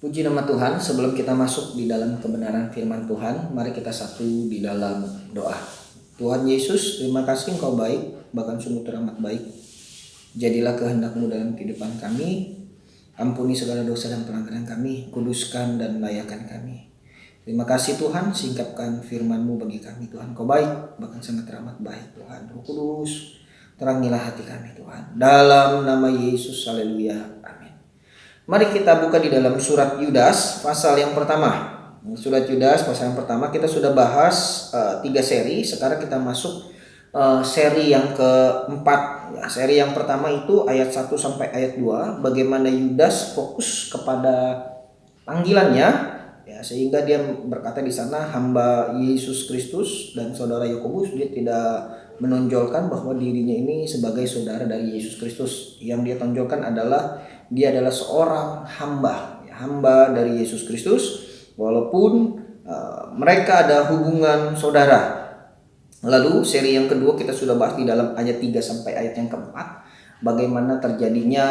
Puji nama Tuhan, sebelum kita masuk di dalam kebenaran firman Tuhan, mari kita satu di dalam doa. Tuhan Yesus, terima kasih Engkau baik, bahkan sungguh teramat baik. Jadilah kehendak-Mu dalam kehidupan kami, ampuni segala dosa dan pelanggaran kami, kuduskan dan layakan kami. Terima kasih Tuhan, singkapkan firman-Mu bagi kami Tuhan. Engkau baik, bahkan sangat teramat baik Tuhan. Roh Kudus, terangilah hati kami Tuhan. Dalam nama Yesus, haleluya, amin. Mari kita buka di dalam surat Yudas pasal yang pertama. Surat Yudas pasal yang pertama kita sudah bahas 3 seri. Sekarang kita masuk seri yang keempat. Ya, seri yang pertama itu ayat 1 sampai ayat 2. Bagaimana Yudas fokus kepada panggilannya, ya, sehingga dia berkata di sana hamba Yesus Kristus, dan saudara Yakobus dia tidak menonjolkan bahwa dirinya ini sebagai saudara dari Yesus Kristus. Yang dia tonjolkan adalah dia adalah seorang hamba dari Yesus Kristus, walaupun mereka ada hubungan saudara. Lalu seri yang kedua kita sudah bahas di dalam ayat 3 sampai ayat yang keempat, bagaimana terjadinya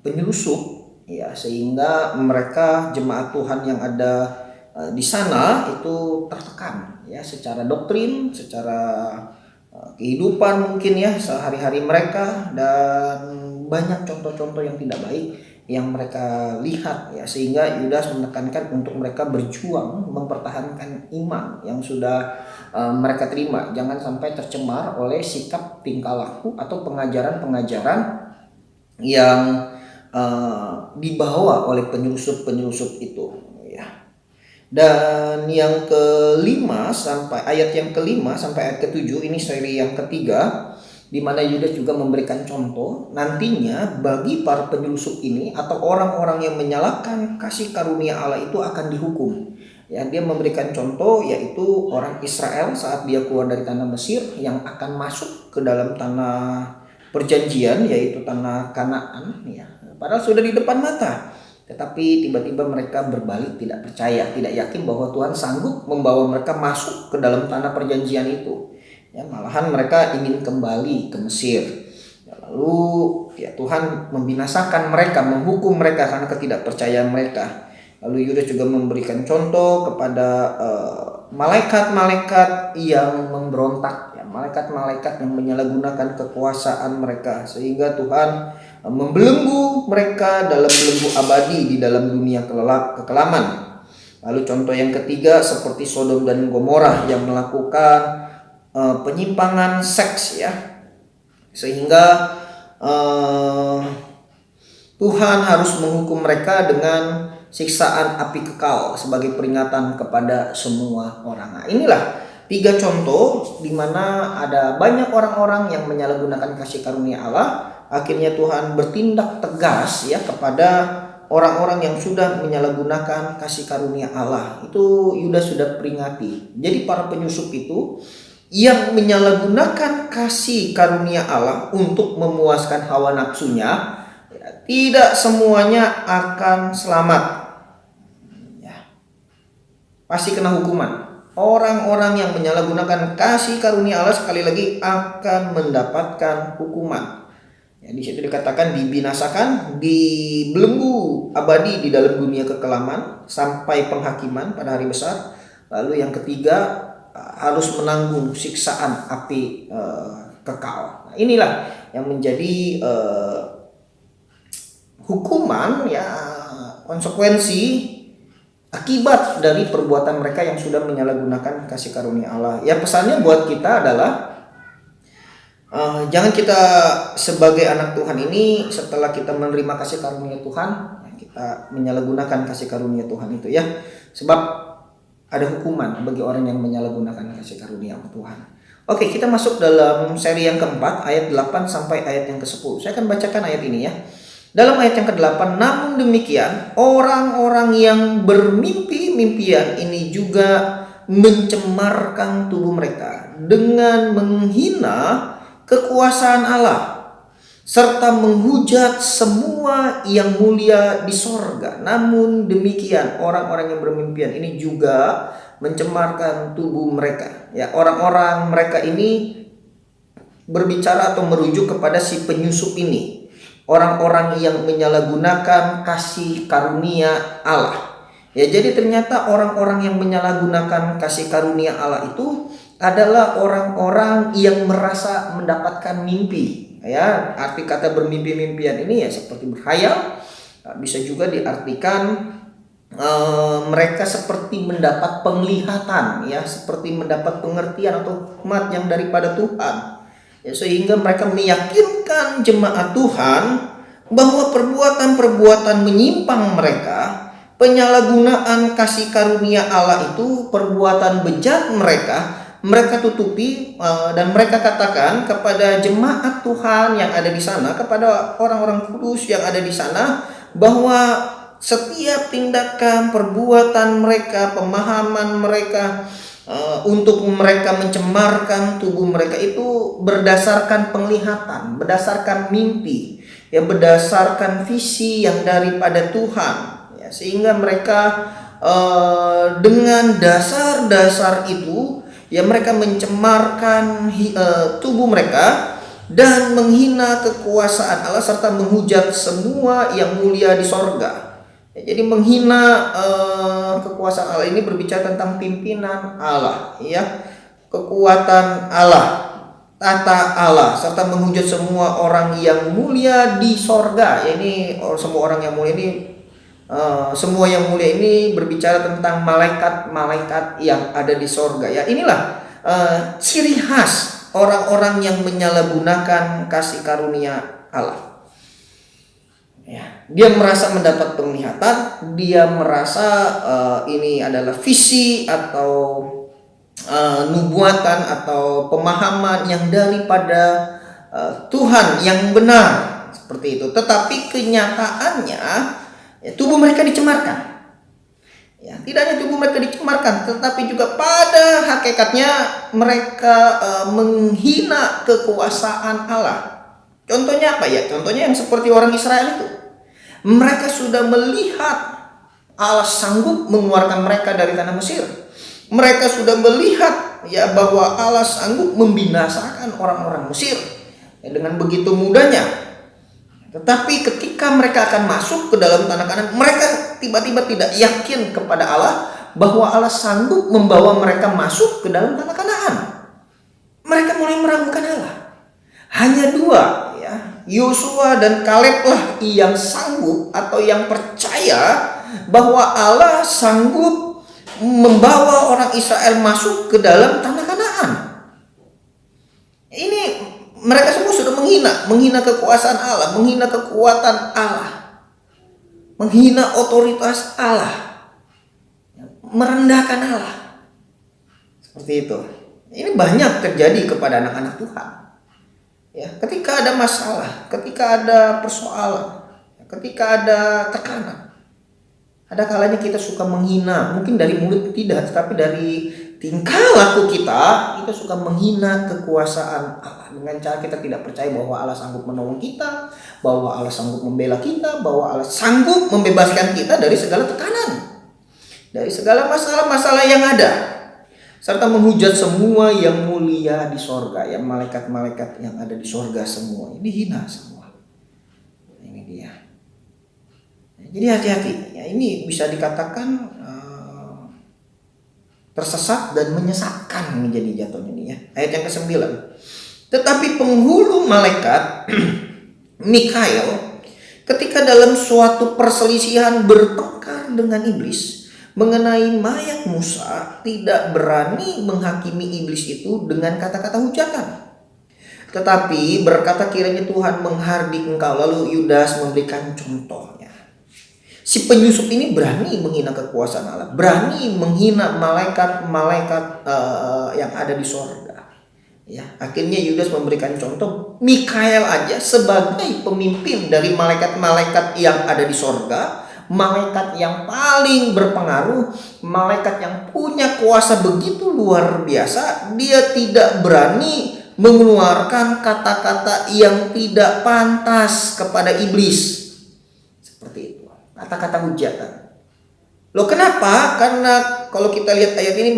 penyelusup, ya, sehingga mereka jemaat Tuhan yang ada di sana itu tertekan, ya, secara doktrin, secara kehidupan mungkin, ya, sehari-hari mereka, dan banyak contoh-contoh yang tidak baik yang mereka lihat, ya, sehingga Yudas menekankan untuk mereka berjuang mempertahankan iman yang sudah mereka terima, jangan sampai tercemar oleh sikap, tingkah laku atau pengajaran-pengajaran yang dibawa oleh penyusup-penyusup itu, ya. Dan yang kelima sampai ayat yang kelima sampai ayat ketujuh ini seri yang ketiga, di mana Yudas juga memberikan contoh nantinya bagi para penyelusup ini atau orang-orang yang menyalahkan kasih karunia Allah itu akan dihukum. Ya, dia memberikan contoh yaitu orang Israel saat dia keluar dari tanah Mesir yang akan masuk ke dalam tanah perjanjian, yaitu tanah Kanaan, ya. Padahal sudah di depan mata, tetapi tiba-tiba mereka berbalik, tidak percaya, tidak yakin bahwa Tuhan sanggup membawa mereka masuk ke dalam tanah perjanjian itu. Ya, malahan mereka ingin kembali ke Mesir. Ya, lalu ya, Tuhan membinasakan mereka, menghukum mereka karena ketidakpercayaan mereka. Lalu Yudas juga memberikan contoh kepada malaikat-malaikat yang memberontak, ya, malaikat-malaikat yang menyalahgunakan kekuasaan mereka, sehingga Tuhan membelenggu mereka dalam belenggu abadi di dalam dunia kekelaman. Lalu contoh yang ketiga seperti Sodom dan Gomora yang melakukan penyimpangan seks, ya, sehingga Tuhan harus menghukum mereka dengan siksaan api kekal sebagai peringatan kepada semua orang. Nah, inilah 3 contoh di mana ada banyak orang-orang yang menyalahgunakan kasih karunia Allah. Akhirnya Tuhan bertindak tegas, ya, kepada orang-orang yang sudah menyalahgunakan kasih karunia Allah. Itu Yudas sudah peringati. Jadi para penyusup itu yang menyalahgunakan kasih karunia Allah untuk memuaskan hawa nafsunya, ya, tidak semuanya akan selamat, ya, pasti kena hukuman. Orang-orang yang menyalahgunakan kasih karunia Allah sekali lagi akan mendapatkan hukuman. Ya, di situ dikatakan dibinasakan, dibelenggu abadi di dalam dunia kekelaman sampai penghakiman pada hari besar. Lalu yang ketiga harus menanggung siksaan api kekal. Nah, inilah yang menjadi hukuman, ya, konsekuensi akibat dari perbuatan mereka yang sudah menyalahgunakan kasih karunia Allah. Ya, pesannya buat kita adalah jangan kita sebagai anak Tuhan ini setelah kita menerima kasih karunia Tuhan, ya, kita menyalahgunakan kasih karunia Tuhan itu, ya. Sebab ada hukuman bagi orang yang menyalahgunakan kasih karunia Tuhan. Oke, kita masuk dalam seri yang keempat, ayat 8 sampai ayat yang ke-10. Saya akan bacakan ayat ini, ya. Dalam ayat yang ke-8, namun demikian orang-orang yang bermimpi-mimpian ini juga mencemarkan tubuh mereka dengan menghina kekuasaan Allah, serta menghujat semua yang mulia di sorga. Namun demikian orang-orang yang bermimpian ini juga mencemarkan tubuh mereka. Ya, orang-orang mereka ini berbicara atau merujuk kepada si penyusup ini. orang-orang yang menyalahgunakan kasih karunia Allah. Ya, jadi ternyata orang-orang yang menyalahgunakan kasih karunia Allah itu adalah orang-orang yang merasa mendapatkan mimpi. Ya, arti kata bermimpi-mimpian ini ya seperti berkhayal. Bisa juga diartikan mereka seperti mendapat penglihatan, ya, seperti mendapat pengertian atau hikmat yang daripada Tuhan. Ya, sehingga mereka meyakinkan jemaat Tuhan bahwa perbuatan-perbuatan menyimpang mereka, penyalahgunaan kasih karunia Allah itu perbuatan bejat mereka tutupi, dan mereka katakan kepada jemaat Tuhan yang ada di sana, kepada orang-orang kudus yang ada di sana, bahwa setiap tindakan, perbuatan mereka, pemahaman mereka untuk mereka mencemarkan tubuh mereka itu berdasarkan penglihatan, berdasarkan mimpi, ya, berdasarkan visi yang daripada Tuhan, ya, sehingga mereka dengan dasar-dasar itu, ya, mereka mencemarkan tubuh mereka dan menghina kekuasaan Allah serta menghujat semua yang mulia di sorga. Jadi menghina kekuasaan Allah ini berbicara tentang pimpinan Allah, ya, kekuatan Allah, tata Allah, serta menghujat semua orang yang mulia di sorga. Ya, ini semua orang yang mulia ini, semua yang mulia ini berbicara tentang malaikat-malaikat yang ada di sorga. Ya, inilah ciri khas orang-orang yang menyalahgunakan kasih karunia Allah. Ya, dia merasa mendapat penglihatan, dia merasa ini adalah visi atau nubuatan atau pemahaman yang daripada Tuhan yang benar, seperti itu. Tetapi kenyataannya, ya, tubuh mereka dicemarkan. Ya, tidak hanya tubuh mereka dicemarkan, tetapi juga pada hakikatnya mereka menghina kekuasaan Allah. Contohnya apa ya? Contohnya yang seperti orang Israel itu. Mereka sudah melihat Allah sanggup mengeluarkan mereka dari tanah Mesir. Mereka sudah melihat, ya, bahwa Allah sanggup membinasakan orang-orang Mesir, ya, dengan begitu mudahnya. Tetapi ketika mereka akan masuk ke dalam tanah Kanaan, mereka tiba-tiba tidak yakin kepada Allah bahwa Allah sanggup membawa mereka masuk ke dalam tanah Kanaan. Mereka mulai meragukan Allah. Hanya dua, ya, Yosua dan Kaleb lah yang sanggup atau yang percaya bahwa Allah sanggup membawa orang Israel masuk ke dalam tanah Kanaan. Ini mereka semua sudah menghina kekuasaan Allah, menghina kekuatan Allah, menghina otoritas Allah, merendahkan Allah. Seperti itu. Ini banyak terjadi kepada anak-anak Tuhan. Ya, ketika ada masalah, ketika ada persoalan, ketika ada tekanan, ada kalanya kita suka menghina, mungkin dari mulut tidak, tapi dari tingkah laku kita suka menghina kekuasaan Allah dengan cara kita tidak percaya bahwa Allah sanggup menolong kita, bahwa Allah sanggup membela kita, bahwa Allah sanggup membebaskan kita dari segala tekanan, dari segala masalah-masalah yang ada, serta menghujat semua yang mulia di sorga, ya, malaikat-malaikat yang ada di sorga semua ini dihina semua. Ini dia. Jadi hati-hati, ya, ini bisa dikatakan tersesat dan menyesatkan menjadi jatuhnya ini, ya. Ayat yang ke-9. Tetapi penghulu malaikat Mikael ketika dalam suatu perselisihan bertengkar dengan iblis mengenai mayat Musa, tidak berani menghakimi iblis itu dengan kata-kata hujatan, tetapi berkata, kiranya Tuhan menghardik engkau. Lalu Yudas memberikan contohnya. Si penyusup ini berani menghina kekuasaan Allah, berani menghina malaikat-malaikat yang ada di sorga. Ya, akhirnya Yudas memberikan contoh. Mikael aja sebagai pemimpin dari malaikat-malaikat yang ada di sorga, malaikat yang paling berpengaruh, malaikat yang punya kuasa begitu luar biasa, dia tidak berani mengeluarkan kata-kata yang tidak pantas kepada iblis. Seperti itu, kata-kata hujatan. Loh kenapa? Karena kalau kita lihat ayat ini,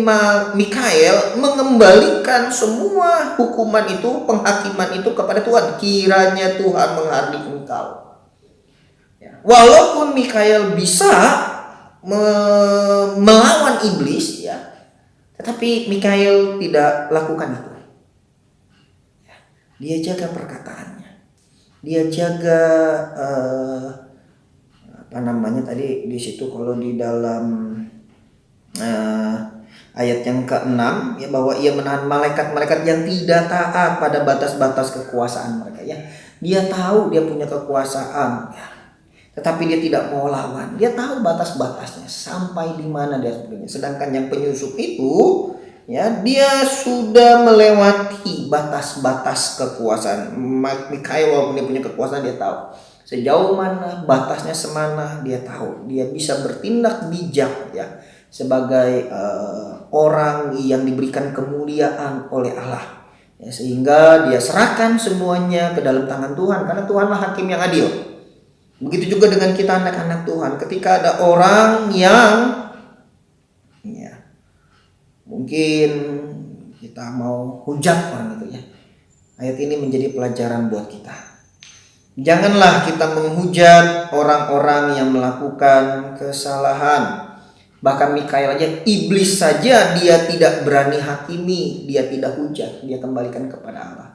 Mikael mengembalikan semua hukuman itu, penghakiman itu kepada Tuhan. Kiranya Tuhan menghardik engkau. Ya. Walaupun Mikael bisa melawan iblis, ya, tetapi Mikael tidak lakukan itu. Ya. Dia jaga perkataannya. Dia jaga tadi di situ kalau di dalam ayat yang ke-6 ya, bahwa ia menahan malaikat-malaikat yang tidak taat pada batas-batas kekuasaan mereka, ya. Dia tahu dia punya kekuasaan, ya. Tetapi dia tidak mau lawan. Dia tahu batas-batasnya sampai di mana dia sebenarnya. Sedangkan yang penyusup itu, ya, dia sudah melewati batas-batas kekuasaan. Mikael walaupun dia punya kekuasaan, dia tahu sejauh mana batasnya, semana dia tahu. Dia bisa bertindak bijak, ya, sebagai orang yang diberikan kemuliaan oleh Allah, ya, sehingga dia serahkan semuanya ke dalam tangan Tuhan, karena Tuhanlah hakim yang adil. Begitu juga dengan kita anak-anak Tuhan. Ketika ada orang yang, ya, mungkin kita mau hujat orang itu, ya, ayat ini menjadi pelajaran buat kita. Janganlah kita menghujat orang-orang yang melakukan kesalahan. Bahkan Mikael aja, iblis saja dia tidak berani hakimi, dia tidak hujat, dia kembalikan kepada Allah.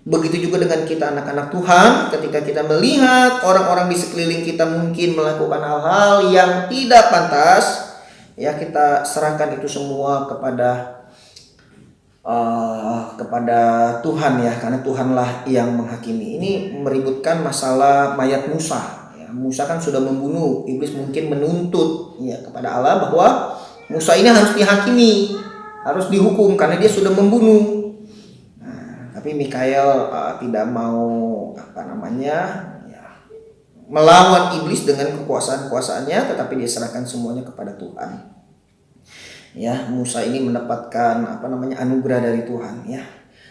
Begitu juga dengan kita anak-anak Tuhan, ketika kita melihat orang-orang di sekeliling kita mungkin melakukan hal-hal yang tidak pantas, ya, kita serahkan itu semua kepada Tuhan, ya, karena Tuhanlah yang menghakimi. Ini meributkan masalah mayat Musa. Ya, Musa kan sudah membunuh, iblis mungkin menuntut, ya, kepada Allah bahwa Musa ini harus dihakimi, harus dihukum karena dia sudah membunuh. Nah, tapi Mikael tidak mau ya, melawan iblis dengan kekuasaan-kuasaannya, tetapi dia serahkan semuanya kepada Tuhan. Ya, Musa ini mendapatkan anugerah dari Tuhan, ya.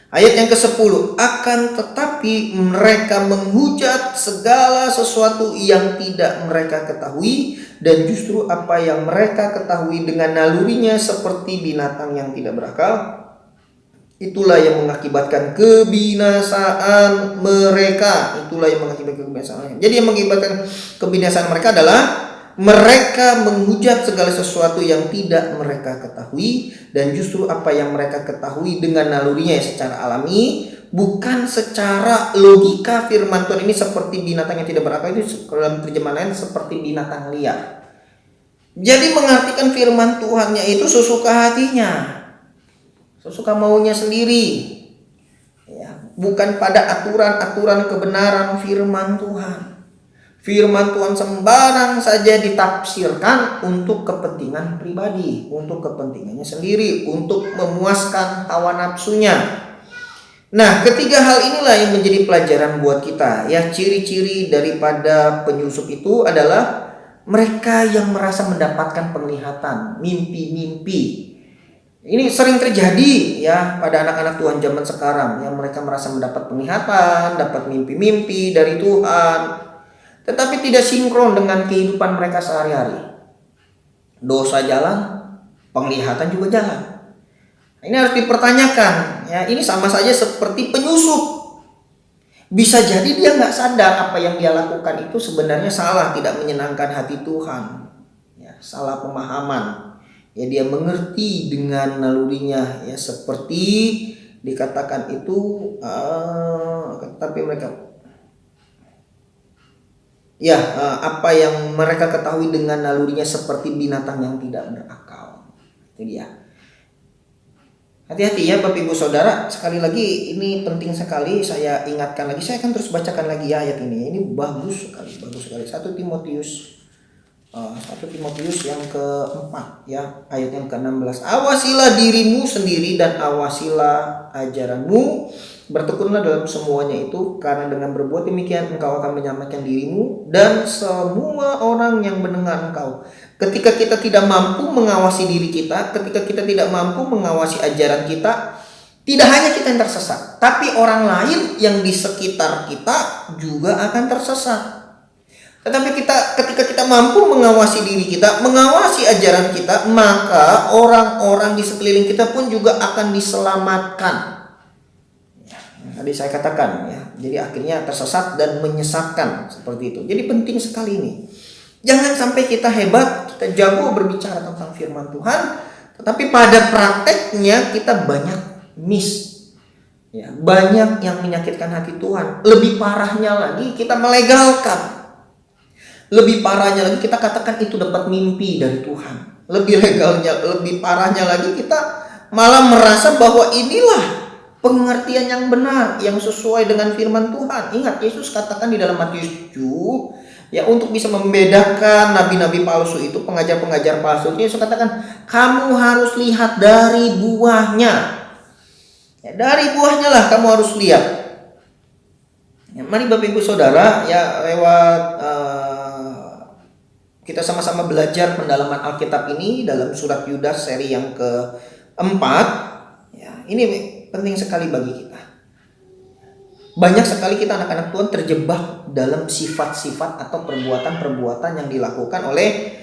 Ayat yang ke-10, akan tetapi mereka menghujat segala sesuatu yang tidak mereka ketahui, dan justru apa yang mereka ketahui dengan nalurinya seperti binatang yang tidak berakal, itulah yang mengakibatkan kebinasaan mereka. Jadi yang mengakibatkan kebinasaan mereka adalah mereka menghujat segala sesuatu yang tidak mereka ketahui, dan justru apa yang mereka ketahui dengan nalurinya, ya, secara alami, bukan secara logika. Firman Tuhan ini seperti binatang yang tidak berakal, itu dalam terjemahan lain seperti binatang liar. Jadi mengartikan firman Tuhannya itu sesuka hatinya, sesuka maunya sendiri, ya, bukan pada aturan-aturan kebenaran firman Tuhan. Firman Tuhan sembarang saja ditafsirkan untuk kepentingan pribadi, untuk kepentingannya sendiri, untuk memuaskan hawa nafsunya. Nah, ketiga hal inilah yang menjadi pelajaran buat kita, ya. Ciri-ciri daripada penyusup itu adalah mereka yang merasa mendapatkan penglihatan, mimpi-mimpi. Ini sering terjadi, ya, pada anak-anak Tuhan zaman sekarang, yang mereka merasa mendapat penglihatan, dapat mimpi-mimpi dari Tuhan, tetapi tidak sinkron dengan kehidupan mereka sehari-hari. Dosa jalan, penglihatan juga jalan. Ini harus dipertanyakan, ya. Ini sama saja seperti penyusup. Bisa jadi dia nggak sadar apa yang dia lakukan itu sebenarnya salah, tidak menyenangkan hati Tuhan, ya, salah pemahaman. Ya, dia mengerti dengan nalurinya, ya, seperti dikatakan itu, tapi mereka, ya, apa yang mereka ketahui dengan nalurinya seperti binatang yang tidak berakal. Itu dia. Hati-hati, ya, Bapak Ibu Saudara. Sekali lagi ini penting sekali saya ingatkan lagi. Saya akan terus bacakan lagi, ya, ayat ini. Ini bagus sekali. 1 Timotius yang ke-4, ya, ayat yang ke-16. Awasilah dirimu sendiri dan awasilah ajaranmu. Bertekunlah dalam semuanya itu, karena dengan berbuat demikian engkau akan menyelamatkan dirimu dan semua orang yang mendengar engkau. Ketika kita tidak mampu mengawasi diri kita, ketika kita tidak mampu mengawasi ajaran kita, tidak hanya kita yang tersesat, tapi orang lain yang di sekitar kita juga akan tersesat. Tetapi ketika kita mampu mengawasi diri kita, mengawasi ajaran kita, maka orang-orang di sekeliling kita pun juga akan diselamatkan. Tadi saya katakan ya, jadi akhirnya tersesat dan menyesatkan seperti itu. Jadi penting sekali ini. Jangan sampai kita hebat, kita jago berbicara tentang firman Tuhan, tetapi pada prakteknya kita banyak miss. Ya, banyak yang menyakitkan hati Tuhan. Lebih parahnya lagi kita melegalkan. Lebih parahnya lagi kita katakan itu dapat mimpi dari Tuhan. Lebih parahnya lagi kita malah merasa bahwa inilah pengertian yang benar, yang sesuai dengan firman Tuhan. Ingat, Yesus katakan di dalam Matius 7, ya, untuk bisa membedakan nabi-nabi palsu itu, pengajar-pengajar palsu itu, Yesus katakan, kamu harus lihat dari buahnya. Ya, dari buahnya lah kamu harus lihat. Ya, mari Bapak Ibu Saudara, ya, lewat kita sama-sama belajar pendalaman Alkitab ini dalam surat Yudas seri yang keempat. Ya, ini penting sekali bagi kita. Banyak sekali kita anak-anak Tuhan terjebak dalam sifat-sifat atau perbuatan-perbuatan yang dilakukan oleh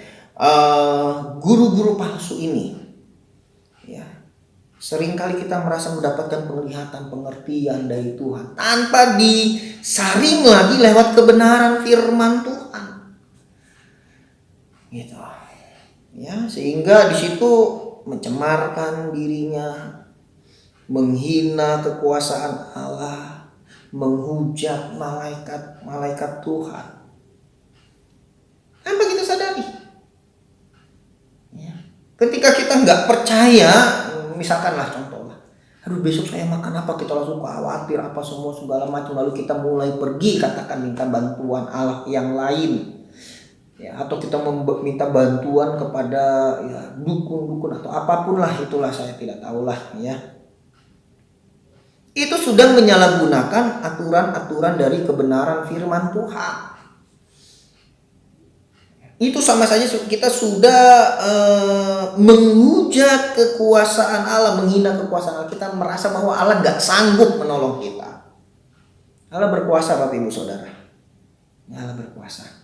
guru-guru palsu ini. Ya, seringkali kita merasa mendapatkan penglihatan, pengertian dari Tuhan tanpa disaring lagi lewat kebenaran firman Tuhan. Gitu. Ya, sehingga di situ mencemarkan dirinya, menghina kekuasaan Allah, menghujat malaikat Tuhan. Tanpa kita sadari. Ya. Ketika kita nggak percaya, misalkanlah contohnya, aduh besok saya makan apa, kita langsung khawatir apa semua segala macam, lalu kita mulai pergi katakan minta bantuan Allah yang lain. Ya, atau kita meminta bantuan kepada ya, dukun-dukun atau apapun lah, itulah saya tidak tahulah ya. Itu sudah menyalahgunakan aturan-aturan dari kebenaran firman Tuhan. Itu sama saja kita sudah menghujat kekuasaan Allah, menghina kekuasaan Allah. Kita merasa bahwa Allah gak sanggup menolong kita. Allah berkuasa Bapak Ibu Saudara. Allah berkuasa.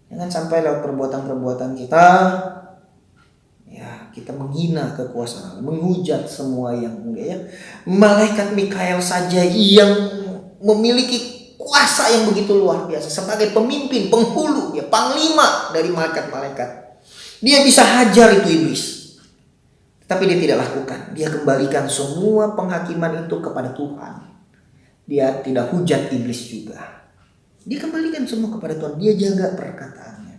Jangan sampai lewat perbuatan-perbuatan kita, ya, kita menghina kekuasaan Allah, menghujat semua yang mulia. Ya. Malaikat Mikael saja yang memiliki kuasa yang begitu luar biasa sebagai pemimpin, penghulu, ya, panglima dari malaikat-malaikat. Dia bisa hajar itu iblis, tapi dia tidak lakukan. Dia kembalikan semua penghakiman itu kepada Tuhan. Dia tidak hujat iblis juga. Dia kembalikan semua kepada Tuhan. Dia jaga perkataannya.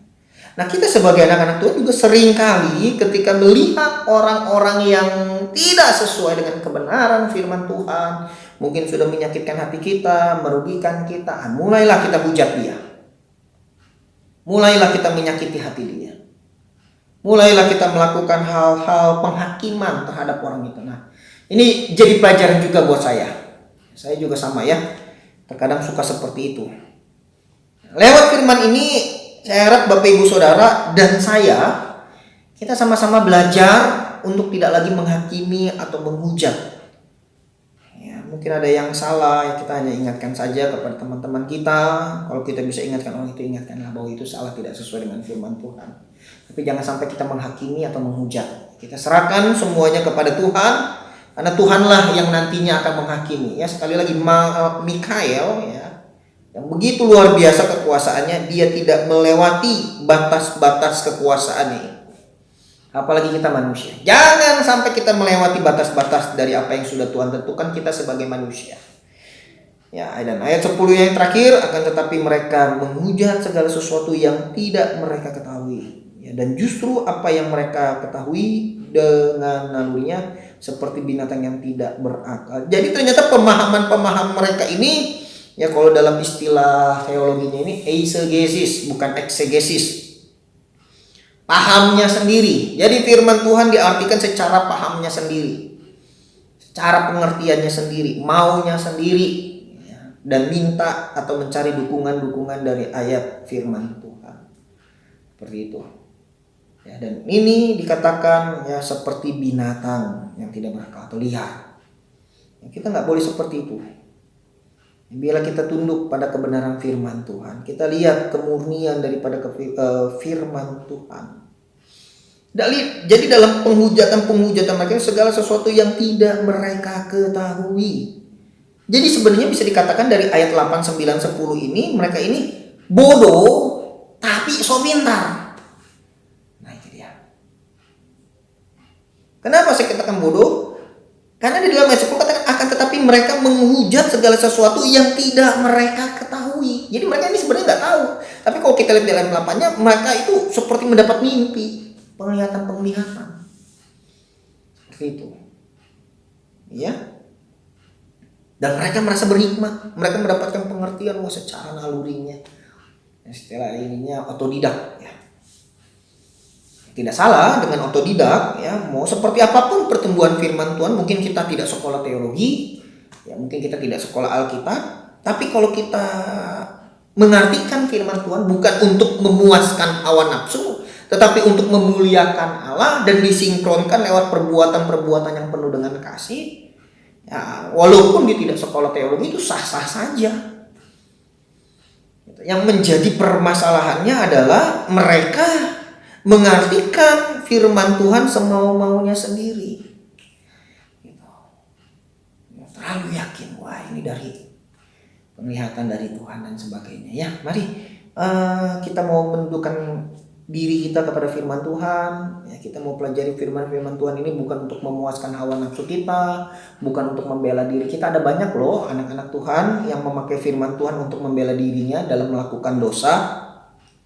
Nah, kita sebagai anak-anak Tuhan juga seringkali ketika melihat orang-orang yang tidak sesuai dengan kebenaran firman Tuhan, mungkin sudah menyakitkan hati kita, merugikan kita, mulailah kita hujat dia. Mulailah kita menyakiti hati dia. Mulailah kita melakukan hal-hal penghakiman terhadap orang itu. Nah, ini jadi pelajaran juga buat saya. Saya juga sama ya. Terkadang suka seperti itu. Lewat firman ini saya harap Bapak Ibu Saudara dan saya, kita sama-sama belajar untuk tidak lagi menghakimi atau menghujat. Ya, mungkin ada yang salah, ya kita hanya ingatkan saja kepada teman-teman kita. Kalau kita bisa ingatkan orang itu, ingatkanlah bahwa itu salah, tidak sesuai dengan firman Tuhan. Tapi jangan sampai kita menghakimi atau menghujat. Kita serahkan semuanya kepada Tuhan, karena Tuhanlah yang nantinya akan menghakimi. Ya, sekali lagi Mikael, ya, yang begitu luar biasa kekuasaannya, dia tidak melewati batas-batas kekuasaannya. Apalagi kita manusia. Jangan sampai kita melewati batas-batas dari apa yang sudah Tuhan tentukan kita sebagai manusia. Ya, dan ayat 10 yang terakhir, akan tetapi mereka menghujat segala sesuatu yang tidak mereka ketahui. Ya, dan justru apa yang mereka ketahui dengan nalurinya seperti binatang yang tidak berakal. Jadi ternyata pemahaman-pemahaman mereka ini, ya, kalau dalam istilah teologinya ini eisegesis, bukan eksegesis. Pahamnya sendiri. Jadi firman Tuhan diartikan secara pahamnya sendiri, secara pengertiannya sendiri, maunya sendiri, ya, dan minta atau mencari dukungan-dukungan dari ayat firman Tuhan. Seperti itu. Ya, dan ini dikatakan ya seperti binatang yang tidak berakal atau liar. Ya, kita nggak boleh seperti itu. Bila kita tunduk pada kebenaran firman Tuhan, kita lihat kemurnian daripada firman Tuhan. Jadi dalam penghujatan mereka segala sesuatu yang tidak mereka ketahui. Jadi sebenarnya bisa dikatakan dari ayat 8, 9, 10 ini mereka ini bodoh tapi so pintar. Nah itu dia. Kenapa saya katakan bodoh? Karena di dalam ayat 10 katakan akan tetapi mereka menghujat segala sesuatu yang tidak mereka ketahui. Jadi mereka ini sebenarnya nggak tahu. Tapi kalau kita lihat di dalam 8-nya, mereka itu seperti mendapat mimpi, penglihatan. Seperti itu. Ya. Dan mereka merasa berhikmat, mereka mendapatkan pengertian secara nalurinya. Istilah ininya otodidak ya. Tidak salah dengan otodidak ya, mau seperti apapun pertumbuhan firman Tuhan, mungkin kita tidak sekolah teologi, ya mungkin kita tidak sekolah Alkitab, tapi kalau kita mengartikan firman Tuhan bukan untuk memuaskan hawa nafsu, tetapi untuk memuliakan Allah dan disinkronkan lewat perbuatan-perbuatan yang penuh dengan kasih, ya walaupun dia tidak sekolah teologi itu sah-sah saja. Yang menjadi permasalahannya adalah mereka mengartikan firman Tuhan semau-maunya sendiri. Terlalu yakin, wah ini dari penglihatan dari Tuhan dan sebagainya. Ya, mari kita mau menundukkan diri kita kepada firman Tuhan. Ya, kita mau pelajari firman Tuhan ini bukan untuk memuaskan hawa nafsu kita, bukan untuk membela diri kita. Ada banyak loh anak-anak Tuhan yang memakai firman Tuhan untuk membela dirinya dalam melakukan dosa.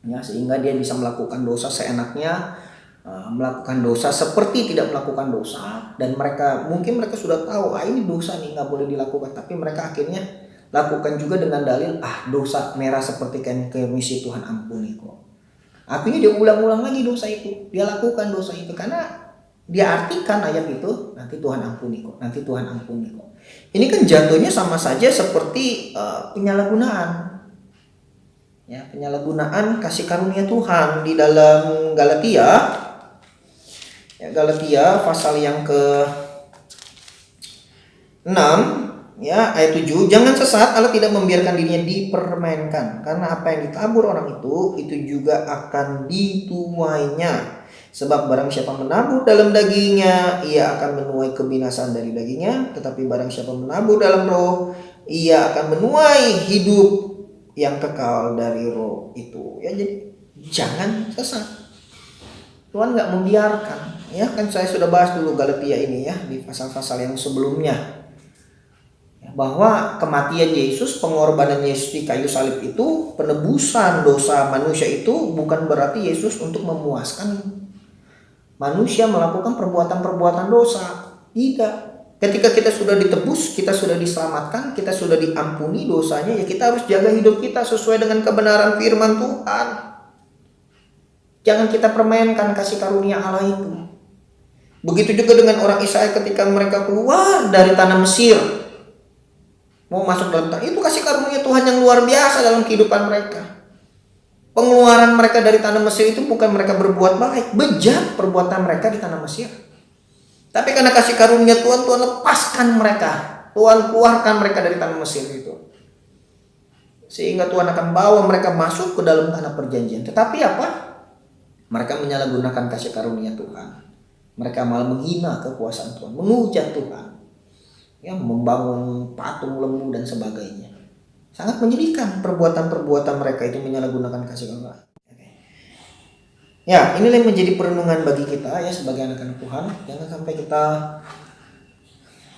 Ya, sehingga dia bisa melakukan dosa seenaknya, melakukan dosa seperti tidak melakukan dosa, dan mungkin mereka sudah tahu ini dosa nih nggak boleh dilakukan, tapi mereka akhirnya lakukan juga dengan dalil dosa merah seperti kain kemisi Tuhan ampuni kok. Akhirnya dia ulang-ulang lagi dosa itu, dia lakukan dosa itu karena dia artikan ayat itu nanti Tuhan ampuni kok, nanti Tuhan ampuni kok. Ini kan jatuhnya sama saja seperti penyalahgunaan. Ya, penyalahgunaan kasih karunia Tuhan di dalam Galatia. Ya, Galatia pasal yang ke-6 ya ayat 7, jangan sesat, Allah tidak membiarkan dirinya dipermainkan, karena apa yang ditabur orang itu juga akan dituainya. Sebab barang siapa menabur dalam dagingnya, ia akan menuai kebinasaan dari dagingnya, tetapi barang siapa menabur dalam roh, ia akan menuai hidup yang kekal dari roh itu. Ya, jadi jangan sesat. Tuhan nggak membiarkan. Ya kan saya sudah bahas dulu Galatia ini ya di pasal-pasal yang sebelumnya. Ya, bahwa kematian Yesus, pengorbanan Yesus di kayu salib itu, penebusan dosa manusia itu bukan berarti Yesus untuk memuaskan manusia melakukan perbuatan-perbuatan dosa. Tidak. Ketika kita sudah ditebus, kita sudah diselamatkan, kita sudah diampuni dosanya, ya kita harus jaga hidup kita sesuai dengan kebenaran firman Tuhan. Jangan kita permainkan kasih karunia Allah itu. Begitu juga dengan orang Israel ketika mereka keluar dari tanah Mesir, mau masuk dalam tanah, itu kasih karunia Tuhan yang luar biasa dalam kehidupan mereka. Pengeluaran mereka dari tanah Mesir itu bukan mereka berbuat baik, bejat perbuatan mereka di tanah Mesir. Tapi karena kasih karunia Tuhan, Tuhan lepaskan mereka. Tuhan keluarkan mereka dari tanah Mesir itu. Sehingga Tuhan akan bawa mereka masuk ke dalam tanah perjanjian. Tetapi apa? Mereka menyalahgunakan kasih karunia Tuhan. Mereka malah menghina kekuasaan Tuhan, menghujat Tuhan. Ya, membangun patung lembu dan sebagainya. Sangat menyedihkan perbuatan-perbuatan mereka itu menyalahgunakan kasih karunia. Ya, inilah yang menjadi perenungan bagi kita ya sebagai anak-anak Tuhan. Jangan sampai kita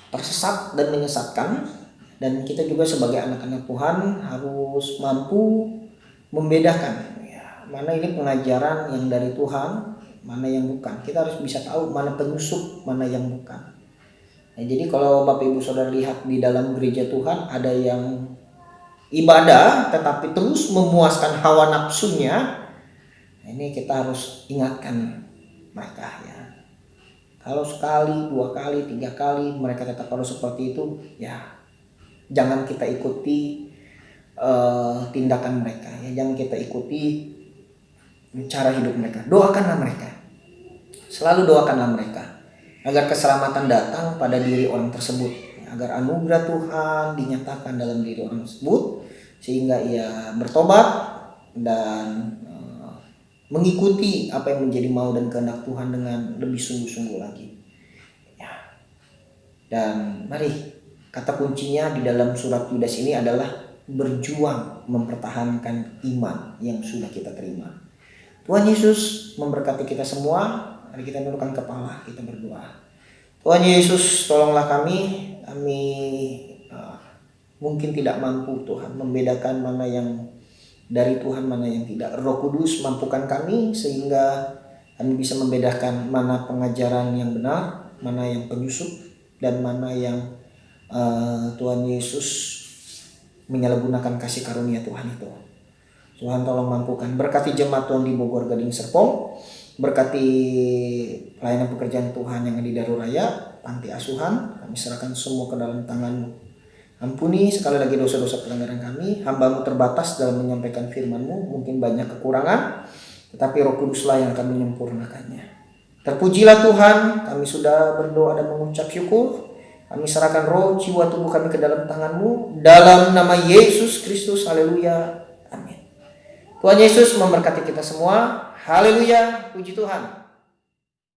tersesat dan menyesatkan. Dan kita juga sebagai anak-anak Tuhan harus mampu membedakan ya, mana ini pengajaran yang dari Tuhan, mana yang bukan. Kita harus bisa tahu mana penyusup, mana yang bukan. Nah, jadi kalau Bapak Ibu Saudara lihat di dalam gereja Tuhan ada yang ibadah tetapi terus memuaskan hawa nafsunya. Ini kita harus ingatkan mereka ya. Kalau sekali, 2 kali, 3 kali mereka tetap harus seperti itu, ya jangan kita ikuti tindakan mereka ya. Jangan kita ikuti cara hidup mereka. Doakanlah mereka. Selalu doakanlah mereka agar keselamatan datang pada diri orang tersebut. Ya, agar anugerah Tuhan dinyatakan dalam diri orang tersebut sehingga ia bertobat dan mengikuti apa yang menjadi mau dan kehendak Tuhan dengan lebih sungguh-sungguh lagi. Ya. Dan mari, kata kuncinya di dalam surat Yudas ini adalah berjuang mempertahankan iman yang sudah kita terima. Tuhan Yesus memberkati kita semua. Mari kita tundukkan kepala, kita berdoa. Tuhan Yesus, tolonglah kami mungkin tidak mampu Tuhan membedakan mana yang dari Tuhan, mana yang tidak. Roh Kudus mampukan kami sehingga kami bisa membedakan mana pengajaran yang benar, mana yang penyusup, dan mana yang Tuhan Yesus menyalahgunakan kasih karunia Tuhan itu. Tuhan tolong mampukan. Berkati jemaat Tuhan di Bogor, Gading, Serpong. Berkati pelayanan pekerjaan Tuhan yang di Daru Raya, panti asuhan. Kami serahkan semua ke dalam tangan-Mu. Ampuni sekali lagi dosa-dosa pelanggaran kami. Hamba-Mu terbatas dalam menyampaikan firman-Mu. Mungkin banyak kekurangan, tetapi Roh Kuduslah yang akan menyempurnakannya. Terpujilah Tuhan. Kami sudah berdoa dan mengucap syukur. Kami serahkan roh, jiwa, tubuh kami ke dalam tangan-Mu. Dalam nama Yesus Kristus. Haleluya. Amin. Tuhan Yesus memberkati kita semua. Haleluya, puji Tuhan.